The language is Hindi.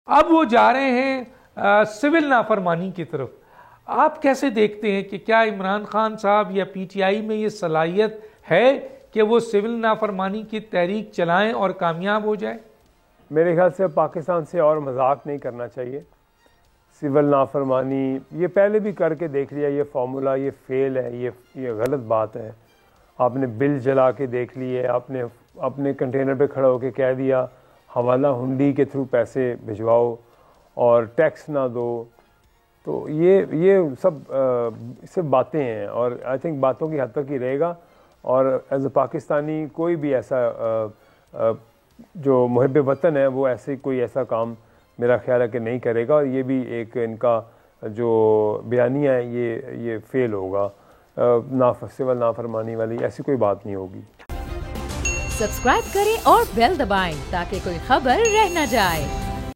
अब वो जा रहे हैं सिविल नाफरमानी की तरफ। आप कैसे देखते हैं कि क्या इमरान खान साहब या पीटीआई में ये सलाहियत है कि वो सिविल नाफरमानी की तहरीक चलाएं और कामयाब हो जाए? मेरे ख्याल से पाकिस्तान से और मजाक नहीं करना चाहिए। सिविल नाफरमानी ये पहले भी करके देख लिया, ये फार्मूला ये फेल है, ये गलत बात है। आपने बिल जला के देख लिए, आपने अपने कंटेनर पे खड़ा होकर कह दिया हवाला हुंडी के थ्रू पैसे भिजवाओ और टैक्स ना दो, तो ये सब सिर्फ बातें हैं और आई थिंक बातों की हद तक ही रहेगा। और एज ए पाकिस्तानी कोई भी ऐसा जो मुहिब वतन है वो ऐसे कोई ऐसा काम मेरा ख्याल है कि नहीं करेगा। और ये भी एक इनका जो बयानिया है ये फेल होगा। सिविल नाफरमानी वाली ऐसी कोई बात नहीं होगी। सब्सक्राइब करें और बेल दबाएं ताकि कोई खबर रह न जाए।